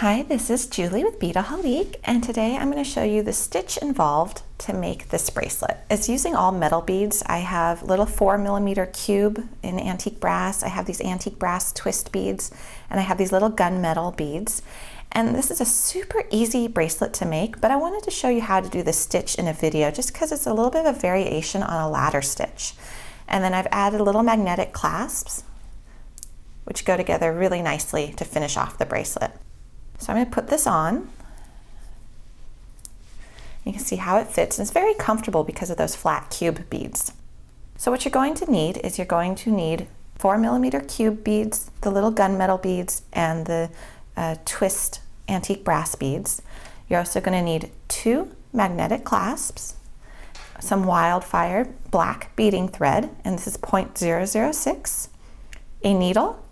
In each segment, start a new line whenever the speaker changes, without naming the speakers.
Hi, this is Julie with Beadaholique, and today I'm going to show you the stitch involved to make this bracelet. It's using all metal beads. I have little 4mm cube in antique brass. I have these antique brass twist beads, and I have these little gunmetal beads. And this is a super easy bracelet to make, but I wanted to show you how to do the stitch in a video just because it's a little bit of a variation on a ladder stitch. And then I've added little magnetic clasps, which go together really nicely to finish off the bracelet. So I'm going to put this on. You can see how it fits, and it's very comfortable because of those flat cube beads. So what you're going to need is you're going to need 4mm cube beads, the little gunmetal beads, and the twist antique brass beads. You're also going to need 2 magnetic clasps, some Wildfire black beading thread, and this is 0.006, a needle,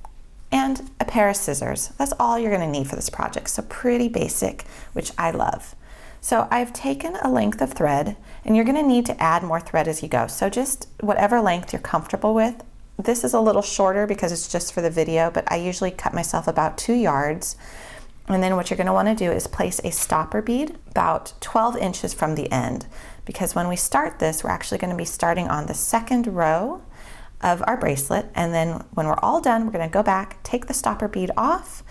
and a pair of scissors. That's all you're going to need for this project. So pretty basic, which I love. So I've taken a length of thread, and you're going to need to add more thread as you go. So just whatever length you're comfortable with. This is a little shorter because it's just for the video, but I usually cut myself about 2 yards. And then what you're going to want to do is place a stopper bead about 12 inches from the end, because when we start this, we're actually going to be starting on the second row of our bracelet, and then when we're all done, we're going to go back, take the stopper bead off,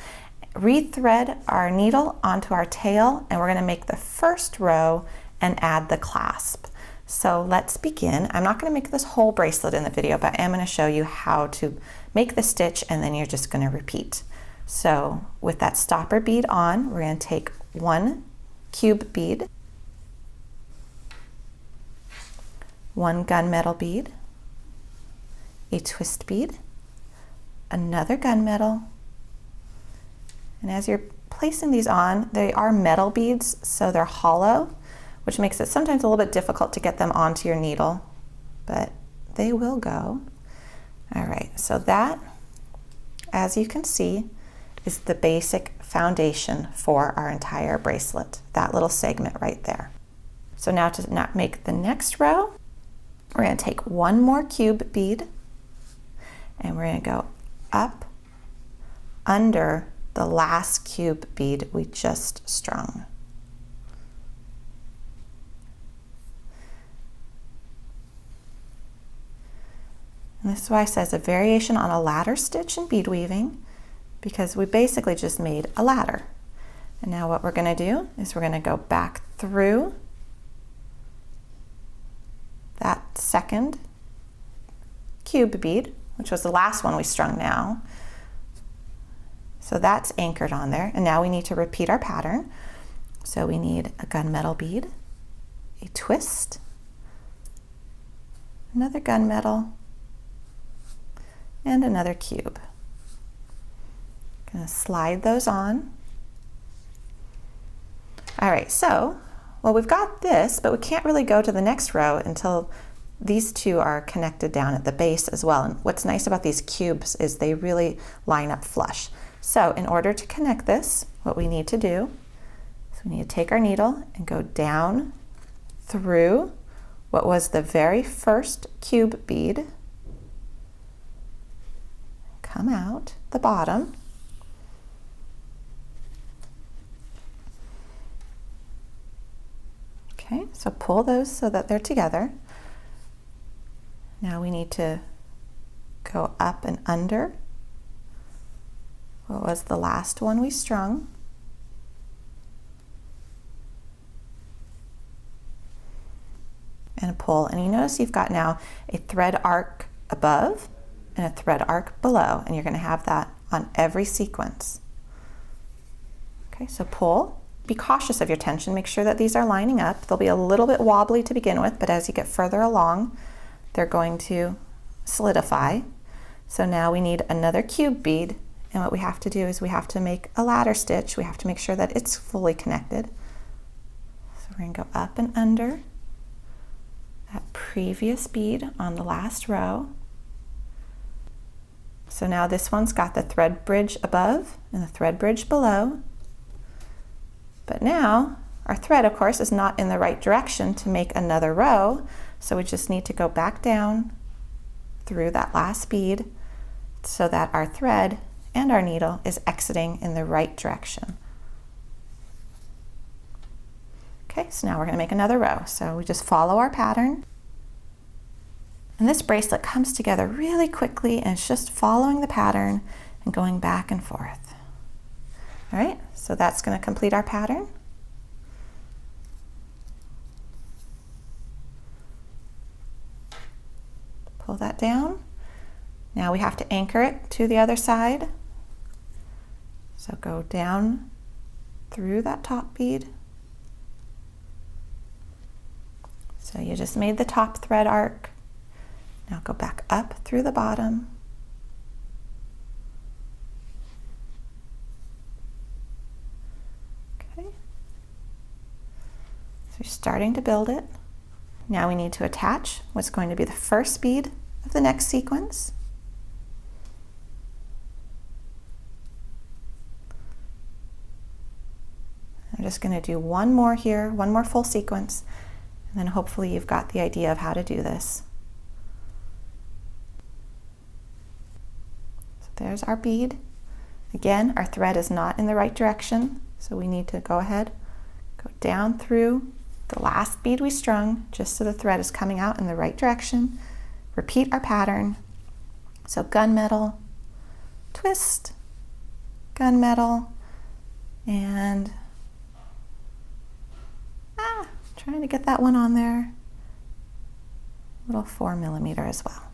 rethread our needle onto our tail, and we're going to make the first row and add the clasp. So let's begin. I'm not going to make this whole bracelet in the video, but I am going to show you how to make the stitch, and then you're just going to repeat. So with that stopper bead on, we're going to take 1 cube bead, 1 gunmetal bead, a twist bead, another gunmetal, and as you're placing these on, they are metal beads, so they're hollow, which makes it sometimes a little bit difficult to get them onto your needle, but they will go. All right, so that, as you can see, is the basic foundation for our entire bracelet, that little segment right there. So now to not make the next row, we're going to take 1 more cube bead, and we're going to go up under the last cube bead we just strung. And this is why it says a variation on a ladder stitch in bead weaving, because we basically just made a ladder. And now what we're going to do is we're going to go back through that second cube bead, which was the last one we strung now. So that's anchored on there, and now we need to repeat our pattern. So we need a gunmetal bead, a twist, another gunmetal, and another cube. Gonna slide those on. All right, so, well, we've got this, but we can't really go to the next row until these 2 are connected down at the base as well. And what's nice about these cubes is they really line up flush. So in order to connect this, what we need to do is we need to take our needle and go down through what was the very first cube bead, come out the bottom, okay, so pull those so that they're together. Now we need to go up and under what was the last one we strung. And pull, and you notice you've got now a thread arc above and a thread arc below, and you're going to have that on every sequence. Okay, so pull. Be cautious of your tension. Make sure that these are lining up. They'll be a little bit wobbly to begin with, but as you get further along, they're going to solidify. So now we need another cube bead, and what we have to do is we have to make a ladder stitch. We have to make sure that it's fully connected. So we're going to go up and under that previous bead on the last row. So now this one's got the thread bridge above and the thread bridge below. But now our thread, of course, is not in the right direction to make another row, so we just need to go back down through that last bead so that our thread and our needle is exiting in the right direction. Okay, so now we're going to make another row. So we just follow our pattern. And this bracelet comes together really quickly, and it's just following the pattern and going back and forth. All right, so that's going to complete our pattern. Pull that down. Now we have to anchor it to the other side. So go down through that top bead. So you just made the top thread arc. Now go back up through the bottom. Okay. So you're starting to build it. Now we need to attach what's going to be the first bead of the next sequence. I'm just going to do one more here, one more full sequence, and then hopefully you've got the idea of how to do this. So there's our bead. Again, our thread is not in the right direction, so we need to go ahead, go down through the last bead we strung, just so the thread is coming out in the right direction. Repeat our pattern. So gunmetal, twist, gunmetal, and trying to get that one on there. Little 4mm as well.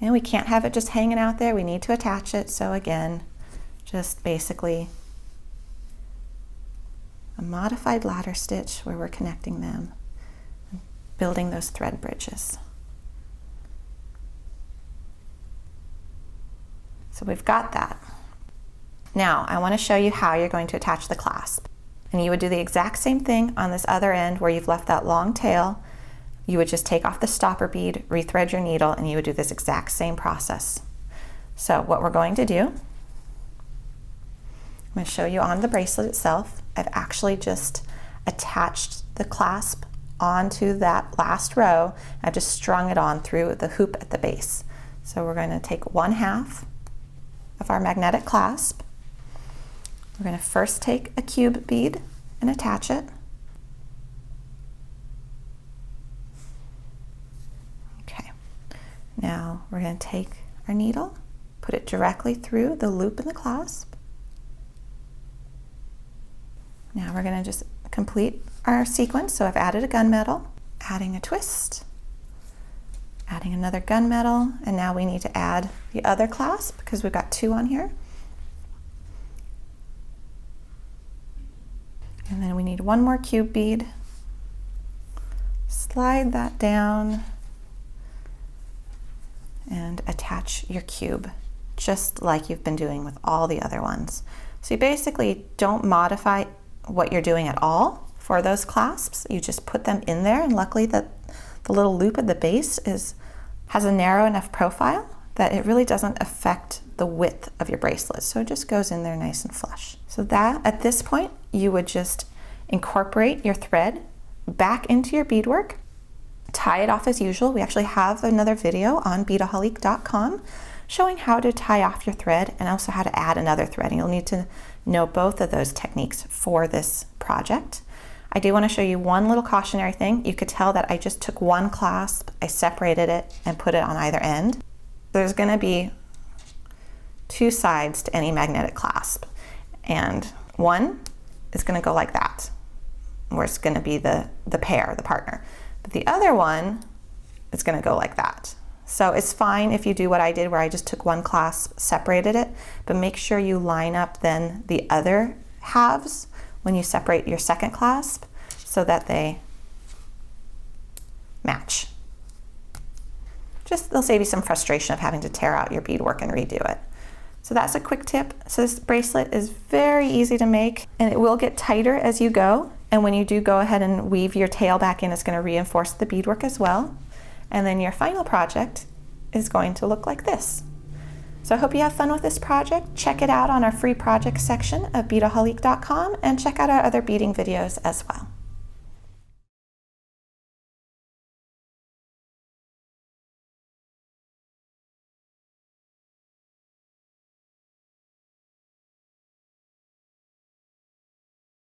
And we can't have it just hanging out there. We need to attach it. So again, just basically a modified ladder stitch where we're connecting them and building those thread bridges. So we've got that. Now I want to show you how you're going to attach the clasp. And you would do the exact same thing on this other end where you've left that long tail. You would just take off the stopper bead, rethread your needle, and you would do this exact same process. So what we're going to do, I'm going to show you on the bracelet itself. I've actually just attached the clasp onto that last row. I've just strung it on through the hoop at the base. So we're going to take 1/2 of our magnetic clasp. We're going to first take a cube bead and attach it. Okay, now we're going to take our needle, put it directly through the loop in the clasp. Now we're going to just complete our sequence. So I've added a gunmetal, adding a twist, adding another gunmetal, and now we need to add the other clasp because we've got 2 on here. And then we need 1 more cube bead. Slide that down and attach your cube, just like you've been doing with all the other ones. So you basically don't modify what you're doing at all for those clasps. You just put them in there, and luckily that the little loop at the base has a narrow enough profile that it really doesn't affect the width of your bracelet. So it just goes in there nice and flush. So that at this point, you would just incorporate your thread back into your beadwork, tie it off as usual. We actually have another video on Beadaholique.com showing how to tie off your thread and also how to add another thread. And you'll need to know both of those techniques for this project. I do want to show you one little cautionary thing. You could tell that I just took 1 clasp, I separated it and put it on either end. There's going to be 2 sides to any magnetic clasp, and one is going to go like that, where it's going to be the pair, the partner. But the other one is going to go like that. So it's fine if you do what I did, where I just took 1 clasp, separated it, but make sure you line up then the other halves when you separate your second clasp so that they match. They'll save you some frustration of having to tear out your beadwork and redo it. So that's a quick tip. So this bracelet is very easy to make, and it will get tighter as you go. And when you do go ahead and weave your tail back in, it's going to reinforce the beadwork as well. And then your final project is going to look like this. So I hope you have fun with this project. Check it out on our free project section of Beadaholique.com and check out our other beading videos as well.